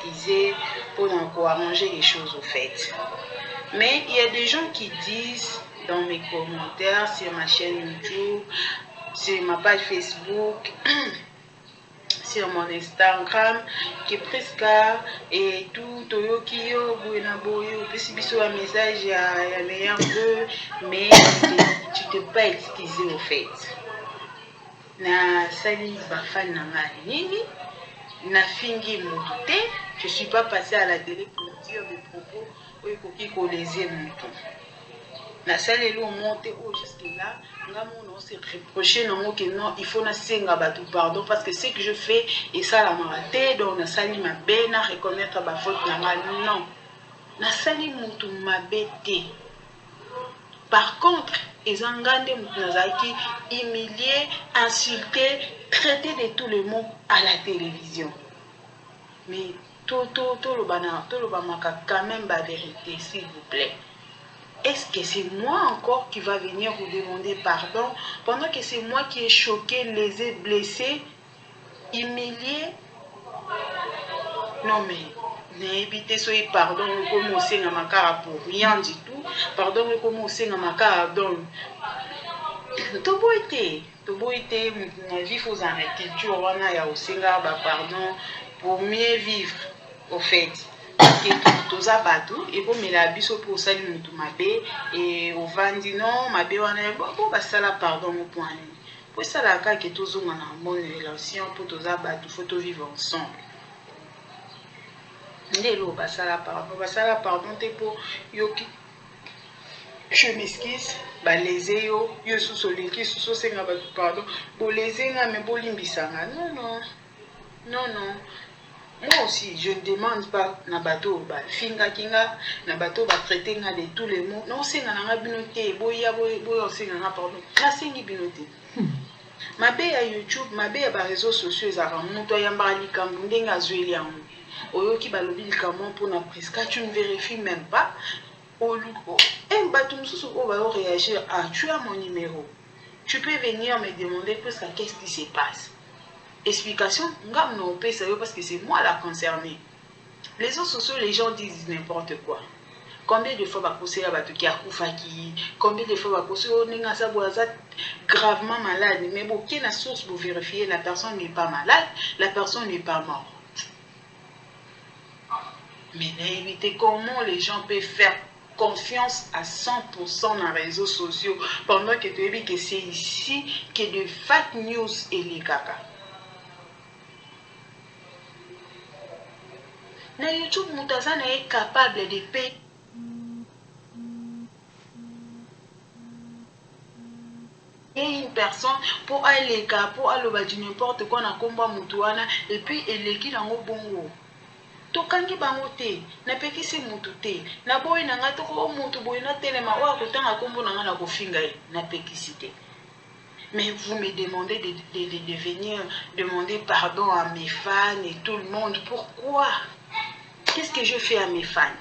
excuser pour arranger les choses au fait. Mais il y a des gens qui disent dans mes commentaires sur ma chaîne YouTube, sur ma page Facebook, sur mon Instagram, que presque et tout toyoki yo buena boyo pesi biso un message ya meilleur vœu, mais tu t'es pas excusé au fait. Na sali ba fan na nini na fingi moute, je suis pas passé à la télé pour dire des propos oyo koki ko léser mutu. Na sali lo monter au jusque là, on s'est reproché non que non, il faut na senga batu pardon parce que ce que je fais et ça la maraté donc na sali ma bena reconnaître ba faute na non. Na sali mutu mabete. Par contre, les Angandais Moutounazaki humiliés, insultés, traités de tous les mots à la télévision. Mais tout le banamaka quand même la vérité, s'il vous plaît. Est-ce que c'est moi encore qui va venir vous demander pardon pendant que c'est moi qui ai choqué, lésé, blessé, humilié? Non mais n'évitez soyez pardon comme au sein makara pour rien du tout. Pardon comme au sein makara donc toboité vivre aux culture wana ya osenga ba pardon pour mieux vivre au fait. Que toza batu et pour mela biso pour sali mutu mabe et au vandi non mabe wana bon basala pardon au point. Pour ça la ka que tozonga na bonne relation pour toza batu faut to vivre ensemble. Ndelo basala pardon te pour yoki je m'excuse baleze yo sous soleki sous senga ba pardon bo lezenga me bo limbisanga non moi aussi je ne demande pas na bateau ba finga kinga na bateau ba traiter nga de tous les mots non senga na binote boya senga na pardon na sengi binote mabe ya YouTube mabe ya ba réseaux sociaux ezaka muto yamba likambu ndenga zweli yango oyoki balobi likambo pour na presque tu ne vérifies même pas. Réagir. Ah, tu as mon numéro. Tu peux venir me demander qu'est-ce qui se passe. Explication, parce que c'est moi la concernée. Les réseaux sociaux, les gens disent n'importe quoi. Combien de fois bakosé à batu qui a koufaki, combien de fois bakosé gravement malade, mais bon, qui est la source pour vérifier la personne n'est pas malade, la personne n'est pas morte. Mais évitez comment les gens peuvent faire confiance à 100% dans les réseaux sociaux pendant que tu dis que c'est ici que de fake news et les caca. Na YouTube, Moutazana est capable de payer une personne pour aller pour aller n'importe quoi na komba mutuana et puis elle est qui dans au bongo. Tokangi bango te na pekisi mutu te na boy na nga to ko mutu boy na telema wa kotanga kombo na nga na kofinga na pekisi te. Mais vous me demandez de venir demander pardon à mes fans et tout le monde. Pourquoi? Qu'est-ce que je fais à mes fans?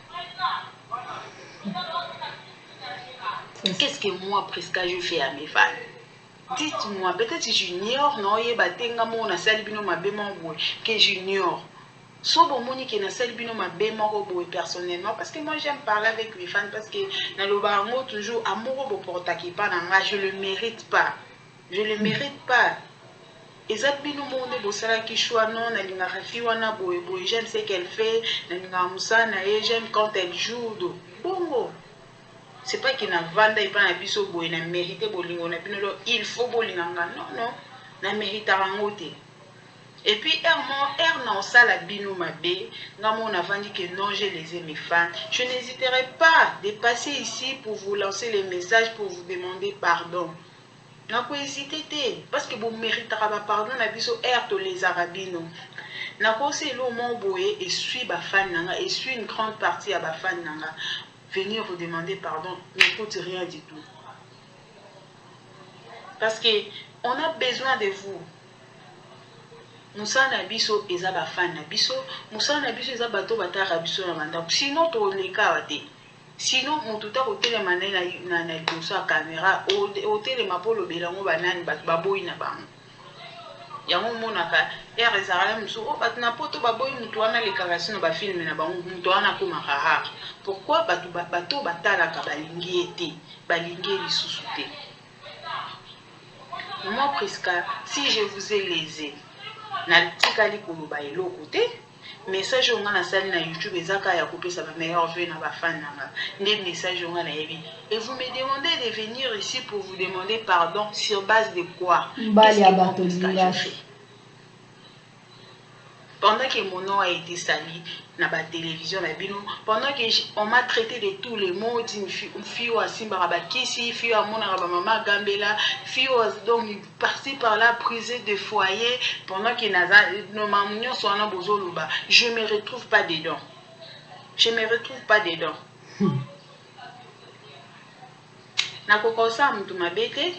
Qu'est-ce que moi presque je fais à mes fans? Dites-moi, peut-être j'ignore non yebatenga mo na salibino mabema boy que j'ignore. Sauf au monde qui n'a pas bino ma bémoro personnellement parce que moi j'aime parler avec mes fans parce que dans le barango toujours amoureux pour t'acquitter pas dans je le mérite pas. Je le mérite pas. Et ça bino monde bosala qui choix non na linga rafi wana boy j'aime ce qu'elle fait na linga musa na j'aime quand elle joue do bongo. C'est pas qu'il n'a vanda et pas na biso boy na mérité bolingo na bino il faut bolinga non na mérite rangote. Et puis, non, ça la bino mabé, on a vendu que non, je les ai mes fans. Je n'hésiterai pas de passer ici pour vous lancer les messages, pour vous demander pardon. N'a pas hésité, parce que vous méritez pardon, na biso to les arabino. N'a pas c'est le mot boé et suit ba fan nanga, et suit une grande partie à ba fan nanga. Venir vous demander pardon, n'écoute rien du tout. Parce que on a besoin de vous. Moussa Nabiso eza ba fan Nabiso, Moussa Nabiso eza bato batara biso na banda. Sinon to leka wate. Sinon mututa hôtel manela na dosa caméra hôtel mapolo belango banani baboyi na bango. yango monaka ezala musu o bat na poto baboyi mutu wana le karasi no ba film na bango mutu wana ko makara pourquoi bato batalaka balingi ete balingi lisusu te. Moi presque si je vous ai lésé na tikali koloba eloko te message on na sali na YouTube ezaka ya kopesa ba meilleur vœu na ba fan nanga nde message on na yebi et vous me demandez de venir ici pour vous demander pardon sur base de quoi? Qu'est-ce que je fais? Pendant que mon nom a été sali na ba télévision na bino, pendant que on m'a traité de tous les mots, d'une fille à Simba Rabakisi, fille à mon maman Gambela, fille donc parti par là prisée de foyer, pendant que nos mamans sont en bozoluba, je me retrouve pas dedans. Je me retrouve pas dedans. Na kokosa mtu mabete,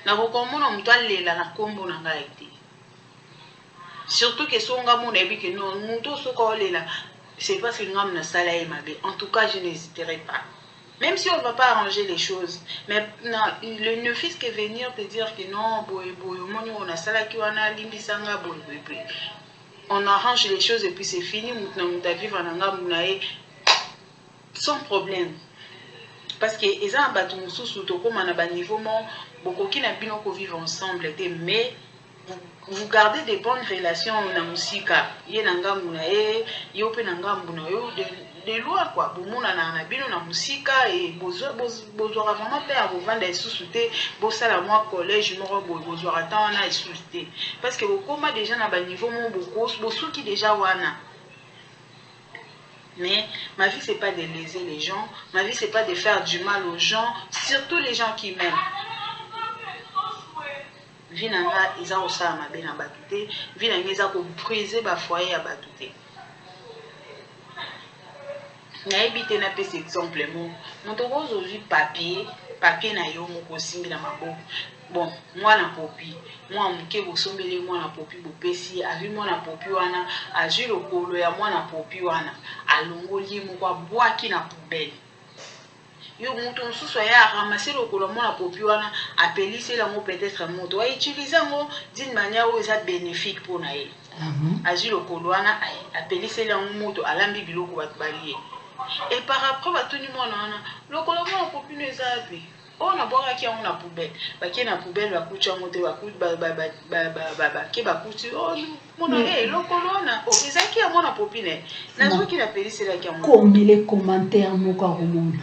na kokomona mtu alela na kombo na ngaiti. Surtout que son gars mon avis que non, nous c'est parce que nous avons en tout cas, je n'hésiterai pas. Même si on ne va pas arranger les choses, mais non, le fils que venir te dire que non, on arrange les choses et puis c'est fini, sans problème. Parce que les gens ont niveau beaucoup qui n'ont vivre ensemble, mais vous gardez des bonnes relations na musika ye nanga munae yo pe nanga munayo de loin quoi bomona na bino na musika et bozo vraiment te à vous vendre sous-souté bosala moi collège moko bozo attend na sous-souté parce que beaucoup déjà na ba niveau mon beaucoup bosu qui déjà wana. Mais ma vie c'est pas de léser les gens, ma vie c'est pas de faire du mal aux gens, surtout les gens qui m'aiment. Vinanga iza osala mabe na bato te, vinanga iza ko briser ba foyer ya bato te. Nayebi te na pesa exemple moto kozozwi papier na yo moko simbi na maboko. Bon, mwana popi, mwana muke bosombele mwana popi bopesi, avi mwana popi wana, azwi lokolo ya mwana popi wana, alongoli moko abwaki na poubelle. Yo mutu mususu ya ramasser lokolo mwana popi wana, apelisi lango peut-être moto, a utiliser ngo d'une manière où ça bénéfique pour na ye. Azwi lokolo wana, apelisi lango moto alambi biloko bat balié. Et par rapport à tout le monde, le colombo popi ne zabe. On a boire qui on a poubelle. Bah qui na poubelle va coucher en monter va coucher qui va coucher. Oh mon ami le colonna. Oh c'est ça qui a mon apopine. Na zo qui la peli c'est là qui a mon. Comme les commentaires mon caromona.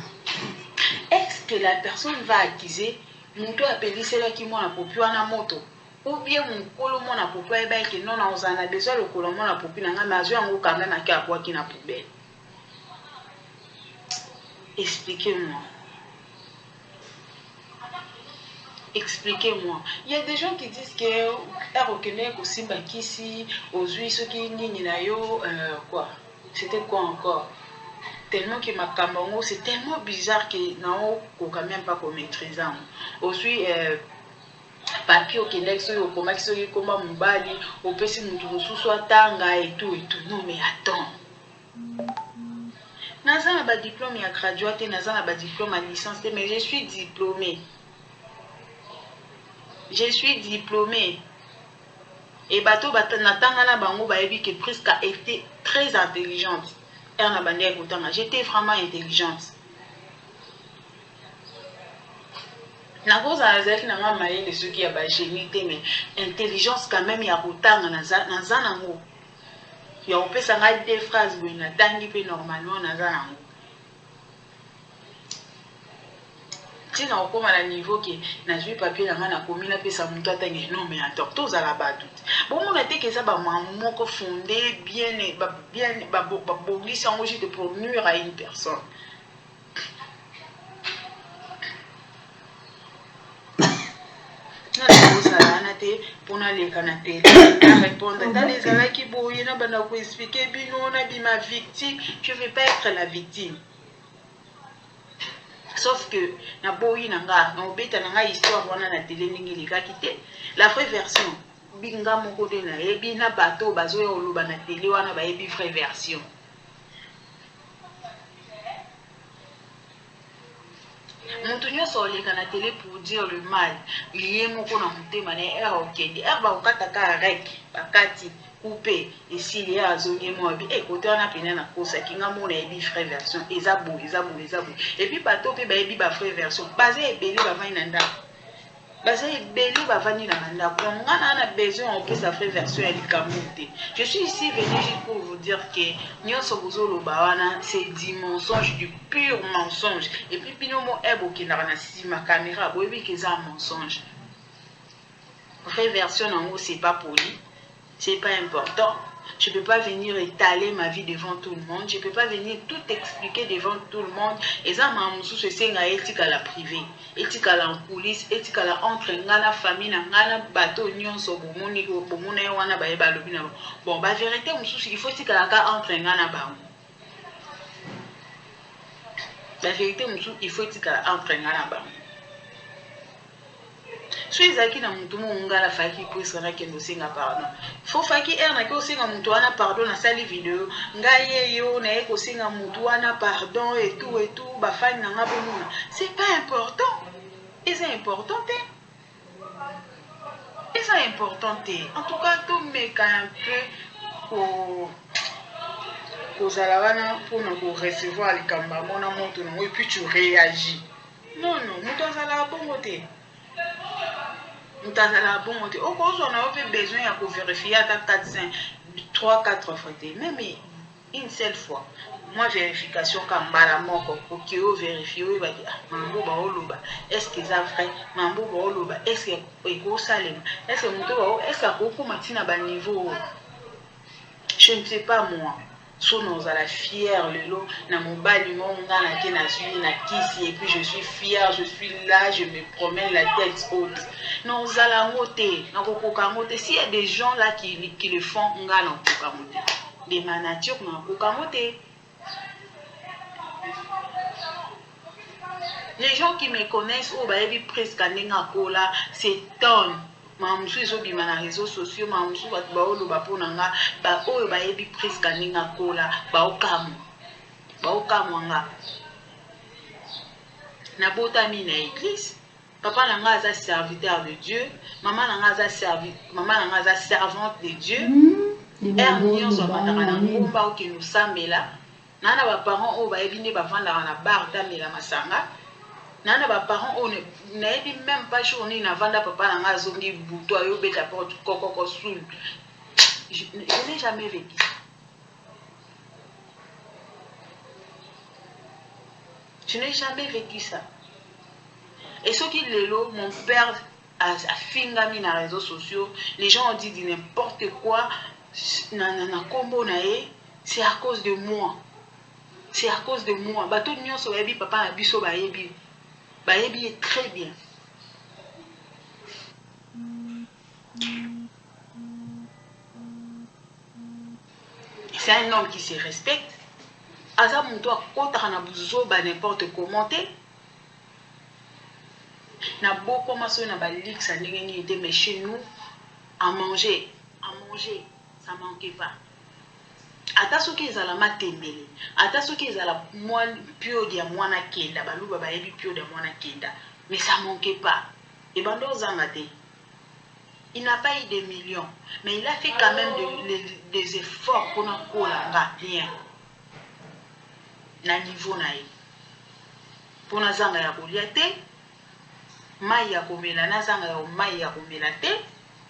Est-ce que la personne va accuser mon toi appelé c'est là qui mon apopi wana moto? Ou bien mon colombo na popi et ben que non on a besoin le colombo na popi na nga zo yango quand même à qui a quoi qui na poubelle. Expliquez-moi. Expliquez-moi. Il y a des gens qui disent que la reconnaît aussi Bakisi, aux ceux qui n'y quoi. C'était quoi encore? Tellement que ma camongo, c'est tellement bizarre que non, quand même pas qu'on maîtrise. Aussi, papier au Québec, au Comax, au Coma Mubali, au PC Moutousou, soit Tanga et tout. Non, mais attends. Naza n'a pas diplôme, il y a gradué, Naza n'a pas diplôme à licence, mais je suis diplômée. Je suis diplômée. Et bateau Natangana Bango Baebi qui presque a été très intelligente. J'étais vraiment intelligente. Na cause à Azek n'a pas maillé de ceux qui a génie, mais intelligence quand même il y a autant dans Zanango. Il y a des phrases où il y a normalement dans Zanango. Si on comme à niveau qui n'a joué papier la main à commis la pesa mon toi non mais attends tous à la badoute bon on a dit que ça va m'en fondé bien bogli sans rougir de pour nuire à une personne. Pour aller canapé répondre dans les années qui bouillent n'a pas expliquer bino on a dit ma victime je vais pas être la victime. Sauf que na boyi nanga na obeta nanga histoire wana na télé ningi likakité la vraie version binga moko de na ebi na bato bazo ya oloba na télé wana ba ebi vraie version. Montunyo soleka na télé pour dire le mal. Lié moko na mutema na er okende. Er ba okataka rek, bakati, coupé. Et s'il y a azongi moabi, côté on a pena na kosa kinga mona ebi frère version. Ezabou. Et puis bato pe ba ebi ba frère version. Basé ebeli ba vani na ndako. Basé ebeli ba vani na ndako. On a besoin en plus sa frère version et likamoute. Je suis ici venu juste pour vous dire que nyonso bozolo bawana c'est du mensonge, du pur mensonge. Et puis pinomo ebo ki na sima caméra boyebi que ça mensonge. Frère version en c'est pas poli, c'est pas important. Je ne peux pas venir étaler ma vie devant tout le monde. Je ne peux pas venir tout expliquer devant tout le monde. Et ça, je sais que éthique à la privée, éthique à la coulisses, éthique à la entre la famille, la bateau, nyonso, bon, la vérité, il faut que la entre la vérité, il faut que la entre la so ezaki na mutu ngala faki prise na kendo singa pardon fo faki na ko singa mutu wana pardon na sali video ngaye yo na eko singa mutu wana pardon et tout ba fani na ngabo mona c'est pas important et c'est important en tout cas tout meka un peu ko zala wana pour nous recevoir les kamba mona moto no et puis tu réagis non mutu azala bongo te. Nous avons bon côté. Au cours, on a besoin de vérifier à 3-4 fois. Même une seule fois. Moi, vérification quand bala moko pour que vous vérifiez oui bah mambo ba oloba est-ce que ça vrai mambo ba oloba est-ce que ego salem est-ce que muto ba est-ce que ko matina ba niveau je ne sais pas moi. So nous à la fière le lot na mobali monga na ke na suis na kisi et puis je suis fière je suis là je me promène la tête haute non à la moté na kokoka moté s'il y a des gens là qui le font nga na kokoka moté de ma nature na kokoka moté les gens qui me connaissent au baebi presque ndenga kola s'étonnent mamusu ezobima na réseaux sociaux mamusu bato baoloba mpona nga baoyo bayebi presque ndenge kola baokamwa nga nabotami na église papa na nga aza serviteur de Dieu maman na nga aza servante de Dieu nyonso abandaka na ngomba okende osambela na na baparent oyo bayebi nde bavandaka na bar tamela masanga nana ba parents on n'aime même pas journée na vanda papa na zongi buto ayo beta porte kokoko soul je n'ai jamais vécu ça et ce qui lelo mon père a fingami na réseaux sociaux les gens ont dit n'importe quoi na kombo na e c'est à cause de moi bato nyonso bayebi papa na biso bayebi est très bien. C'est un homme qui se respecte. Aza mon doigt contre na buzo ba n'importe comment te. Na beaucoup maso na ba lik ça ndenge était mais chez nous à manger, ça manquait pas. Ata soki ezala matembele ata soki ezala mwana pio dia mwana kenda baluba bayebi pio de mwana kenda mais ça manquait pas et bando zangate il n'a pas eu des millions mais il a fait quand même des efforts pour na kolanga bien na niveau na ye pour na zanga ya kolia te mai ya komela na zanga ya mai ya komela te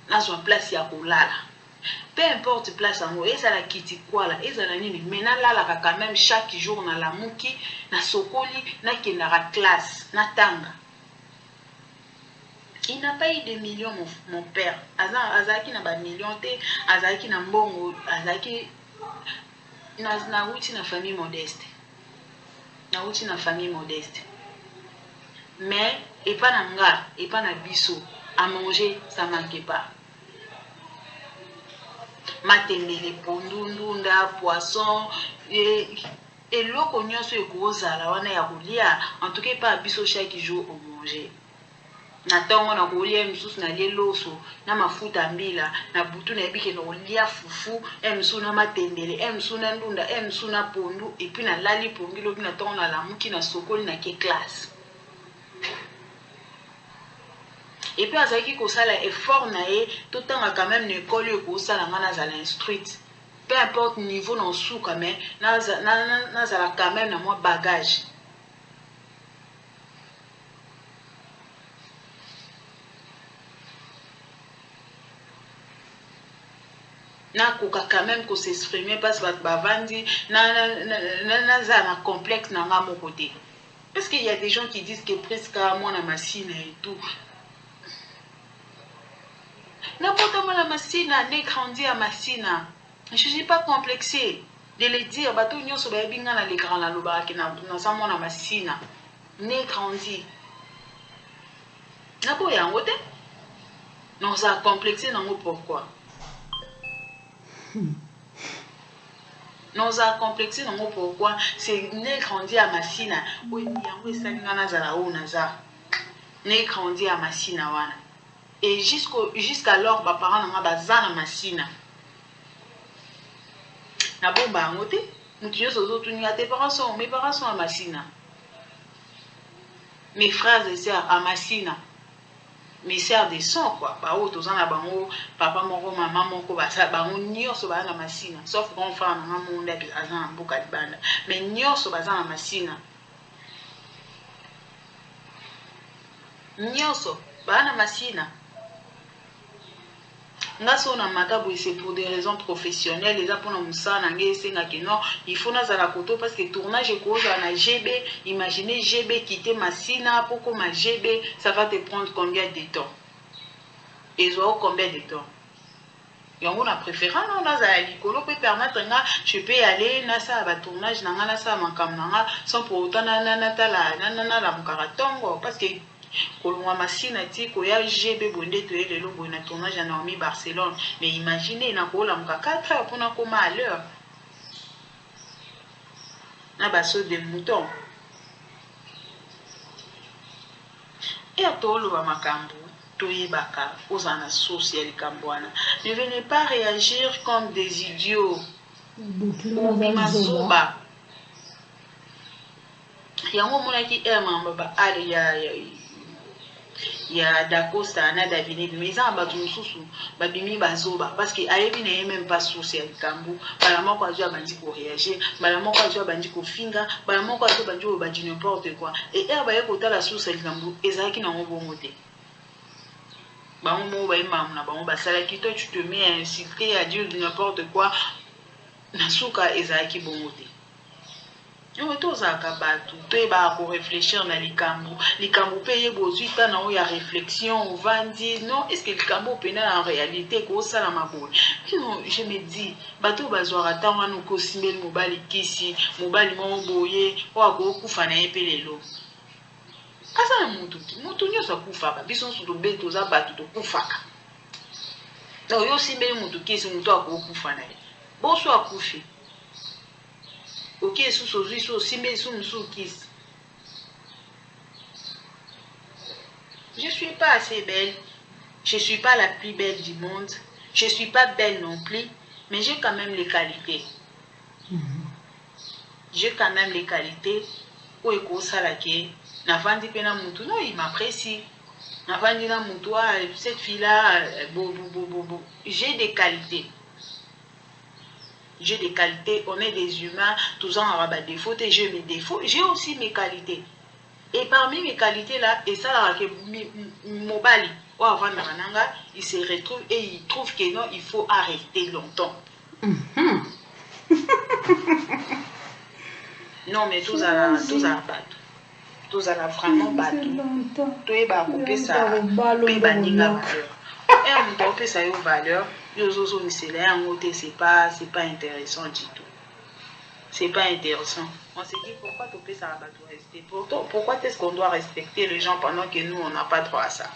na zo place ya kolala. Peu importe place en haut, et ça la kiti quoi là, et ça la nini. Maintenant là la quand même chaque jour na la muki, na sokoli, na kenara classe, na tanga. Il n'a pas eu de millions mon père. Azaki na ba millions te, azaki na mbongo, azaki na wuti na famille modeste. Mais et pas na nga, et pas na biso, à manger ça manquait pas. Matembele pondundunda poisson et loko nyonso ekozala wana ya kolia en tout cas pas biso chaque jour au manger na tongo na kolia msusu na leloso na mafuta mbila na butu na ebike na kolia fufu msu na matembele msu na ndunda msu na pondu et puis na lali pongilo na tongo na lamuki na sokoli na ke classe Et puis azaki ko sala effort na ye tout temps quand même ne école ko sala ngana za l'instruite. Peu importe niveau non sous quand même na za quand même na moi bagage. Na koka quand même ko s'exprimer parce que bavandi na za na complexe na ngamo côté. Parce qu'il y a des gens qui disent que presque à moi na machine et tout. N'importe quoi la machine n'est grandi à machine. Je ne suis pas complexée de le dire. Bato nyoso ba binga na l'écran la loba ki na sa mona machine n'est grandi. Na boya ngote. Non ça complexé nango pourquoi? Non ça complexé nango pourquoi? C'est n'est grandi à machine. Oui, yango esalinga na zala o naza. N'est grandi à machine wana. Et jusqu'alors, mes parents n'ont pas besoin de machine. Na bomba ngote, mutuyo sozo tunia tes parents sont, mes parents sont à machine. Mes frères et sœurs à machine. Mes sœurs des sons quoi. Ba o tozan na bango, papa moko maman moko basa bango nyonso ba na machine. Sauf grand frère na monde avec azan mboka libanda. Mais nyonso baza na machine. Nyonso ba na machine. C'est pour des raisons professionnelles. Les pour non, il faut la koto parce que tournage est cause à GB. Imaginez GB quitter Massina pour comme GB, ça va te prendre combien de temps? Et combien de temps? Et on a préféré non peut permettre je peux aller na ça ba tournage na ça mankam na sans pour autant na la mukaratongo parce que kolonga masina ti koya GB bonde to ele lo bona tournage na Naomi Barcelone mais imaginez na kola muka 4 heures pour na koma à l'heure na baso de mouton et atolo ba makambo to yebaka ozana social kambwana ne venez pas réagir comme des idiots mazoba yango mona ki mamba ale ya Dacosta na David mais ça ba mususu ba bimi bazoba parce que ayebi na même pas social kambu bala moko azwa bandi ko réagir bala moko azwa bandi ko finga bala moko azwa bandi ko badi n'importe quoi et ba ye kota la social kambu ezaki na ngobongo te ba mo ba imam na ba mo basala ki toi tu te mets à insulter à dire n'importe quoi na suka ezaki bongo te. Nous tous à Kabatu, tu vas réfléchir dans les cambous. Les cambous payent vos 8 ans, il y a réflexion, on va dire non, est-ce que les cambous payent en réalité quoi ça la maboule? Non, je me dis, bateau bazoir attend nous cosimel mobile kisi, mobile mon boye, ou à go kufana epelelo. Asa mutu nyosa kufa, bison sur le beto za batu to kufaka. Donc yo simel mutu kisi mutu a go kufana. Bon soit kufi. Ok, je suis pas assez belle, je suis pas la plus belle du monde, je suis pas belle non plus, mais j'ai quand même les qualités. J'ai quand même les qualités. Non, il m'apprécie. Cette fille-là, j'ai des qualités. J'ai des qualités, on est des humains, tous en aura des défauts, et j'ai mes défauts, j'ai aussi mes qualités. Et parmi mes qualités là, et ça là, Mobali, il se retrouve et il trouve que non, il faut arrêter longtemps. Non, mais tous à battre. Tous à la vraiment battre. Tout est bas, couper ça, puis banning la valeur. Et on doit faire ça une valeur. C'est pas intéressant du tout. C'est pas intéressant. On se dit pourquoi tu fais ça doit rester. Pourquoi est-ce qu'on doit respecter les gens pendant que nous on n'a pas droit à ça?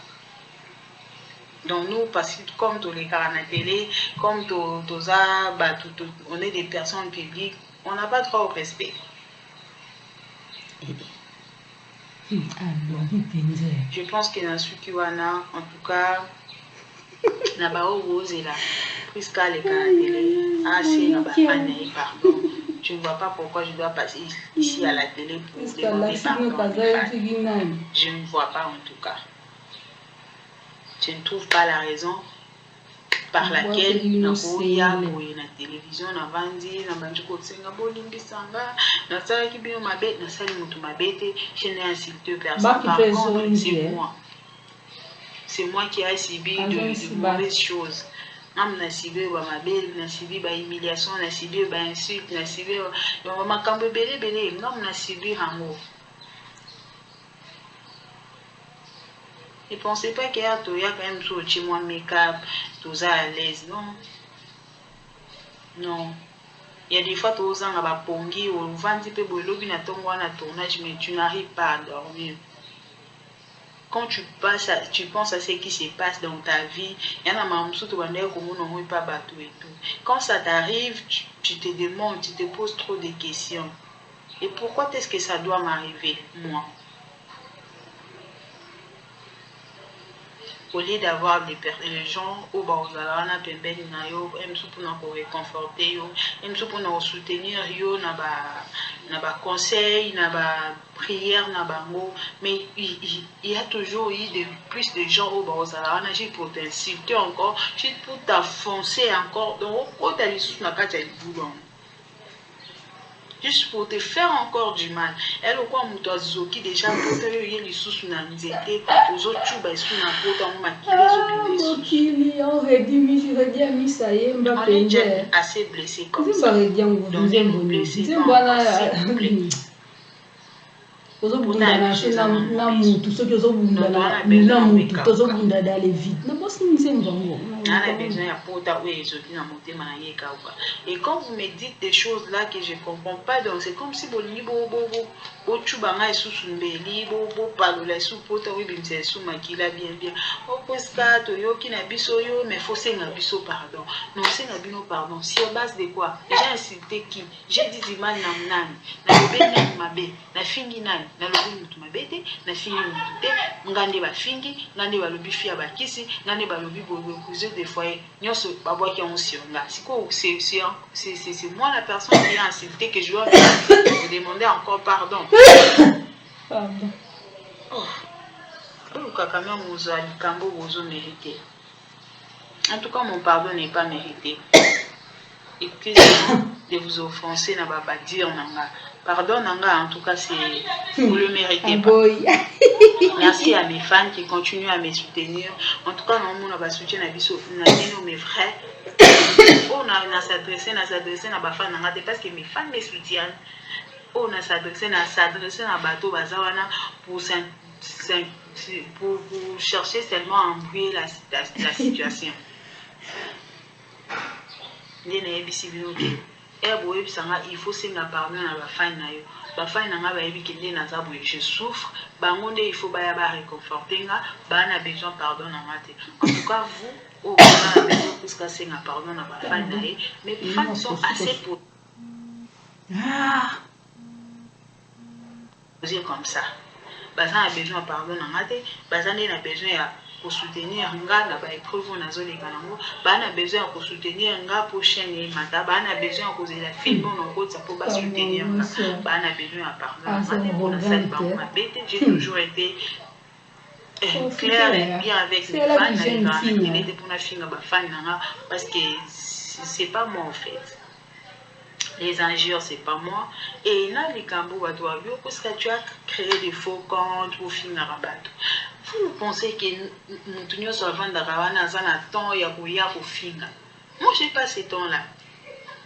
Donc nous, parce que comme tous les cas à la télé, comme on est des personnes publiques, on n'a pas droit au respect. Je pense que dans Sukiwana, en tout cas, puisqu'à la télé, pardon. Je ne vois pas pourquoi je dois passer ici à la télé pour demander pardon. Je ne vois pas en tout cas. je ne trouve pas la raison par laquelle nakoya boye na télévision na vandi na banji kosenga bolimbisanga nasalaki bino mabe nasali mutu mabete je n'ai insulté personne. Par contre c'est moi qui ai subi de mauvaises choses. Na subi ba mabe na subi ba humiliation na subi ba insulte na subi ba makambo belé na subi hango. Ne pensez pas qu'il y a quand même sur chez moi make-up, tout ça à l'aise, non. Non. Il y a des fois, tout ça, on va pongi, ou vendre peu de l'eau, na tournage, mais tu n'arrives pas à dormir. Quand tu penses à ce qui se passe dans ta vie, il y en a même surtout on pas bateau et tout. Quand ça t'arrive, tu te demandes, tu te poses trop de questions. Et pourquoi est-ce que ça doit m'arriver, moi? Au lieu d'avoir les gens au bas aux alana pembeni na yo emsu pour nous réconforter yo emsu pour nous soutenir yo na ba conseil na ba prière na bango, mais il y a toujours eu plus de gens au bas aux alana juste pour t'insulter encore, juste pour t'enfoncer encore donc au tali sous na kati ya boulon, juste pour te faire encore du mal. Elle ou quoi muto zoki déjà pote yo yeli susu na nzete ozo chuba sous na pota mo makile zo bile on redit misa yemba on est déjà assez blessé comme ça. Donc blessé ozobunda na mutu soki ozobunda na mutu tozobunda dale vide na bosi nzembo ngo on a besoin ya pota ou ezoki na motema na ye kauba. Et quand vous me dites des choses là que je comprends pas, donc c'est comme si bolingi bo chubanga esusu mbeli bo palola esu pota ou bimse esu makila bien o poska to yoki na biso yo mais faut senga biso pardon. Non senga bino pardon sur base de quoi? J'ai insulté qui? J'ai dit du mal na nani na lobe mabe na fingi nani na lobi mutu mabete na fingi mutu te ngande ba fingi ngande ba lobi fia ba kisi ngande ba lobi bo cousin des foyers nyonso babwa ki on sionga siko c'est moi la personne qui a insulté que je dois vous demander encore pardon. Pardon. Oh kakame muza likambo bozo mérité. En tout cas mon pardon n'est pas mérité. Excusez-moi de vous offenser na baba dire nanga. Pardon nanga, en tout cas c'est vous le méritez pas. Merci à mes fans qui continuent à me soutenir. En tout cas non on va soutenir na biso na mes frères. On a s'adresser na ba fans nanga parce que mes fans me soutiennent. On a s'adresser na bateau bazawana pour chercher seulement à embrouiller la situation. Il faut se pardon à la fin na yo ba fin na nga ba yebi kende na za boye je souffre bangonde il faut ba ya ba réconforter nga ba na besoin pardon na mate. En tout cas vous au ba besoin pour ce que na pardon na ba fin na ye mais les fans sont assez pour dire comme ça baza na besoin pardon na mate baza na besoin ya pour soutenir nga na ba épreuve na zone kanango ba na besoin pour soutenir nga pour chaîne mata ba na besoin pour la film on ko ça pour ba soutenir nga ba na besoin à pardon pour na salle ba ma bête j'ai toujours été clair et bien avec mes fans na télé de pour na finga ba fan nga parce que c'est pas moi en fait. Les injures, c'est pas moi. Et là, les cambo parce que tu as créé des faux comptes pour finir à battre. Vous pensez que nous sommes avant d'arriver dans un temps, il y a pour finir. Moi, je n'ai pas ce temps-là.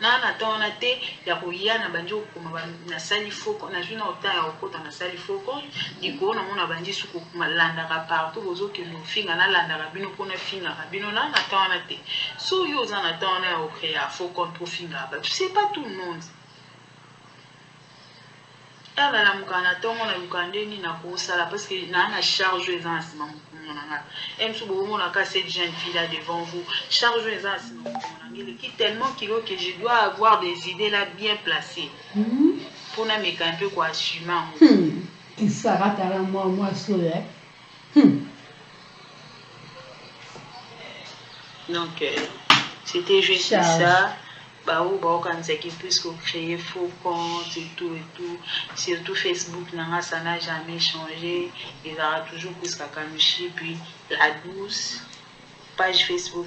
Na temps on a été ya koya na banjo kuma na sali foko na juna ota ya okota na sali foko diko na mona banji suku malanda ka partout bozo ke no finga na landa ka bino pona finga ka bino na temps on a été so yo za na temps on a créé foko pour finga ba tu sais pas tout le monde ala la mukana tongo na lukandeni na kosala parce que na charge les ansima monanga emsu bo mona ka cette jeune fille là devant vous charge les ansima monanga qui tellement kilo que je dois avoir des idées là bien placées pour na me camper quoi assumer il sera ta moi soleil donc c'était juste ça qui puisse créer faux comptes et tout. Surtout Facebook, ça n'a jamais changé. Il y aura toujours plus qu'à Kanushi. Puis la douce page Facebook,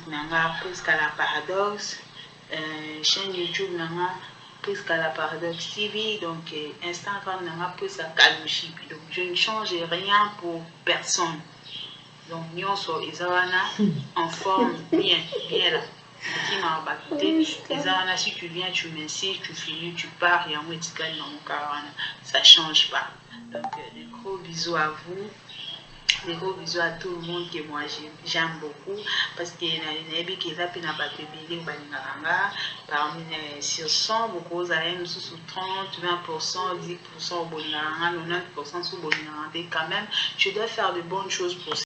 plus qu'à la Paradoxe. Chaîne YouTube, plus qu'à la Paradoxe TV. Donc Instagram, plus à Kanushi. Donc je ne change rien pour personne. Donc nous sommes en forme bien là. Si tu viens, tu m'insistes, tu finis, tu pars, il y a un petit dans mon caravane. Ça ne change pas. Donc, des gros bisous à vous. Des gros bisous à tout le monde que moi j'aime beaucoup. Parce que sur 100, beaucoup vous avez sous 30, 20%, 10% au Bolingaranga, 90% sous Bolingaranga. Quand même, je dois faire de bonnes choses pour ça.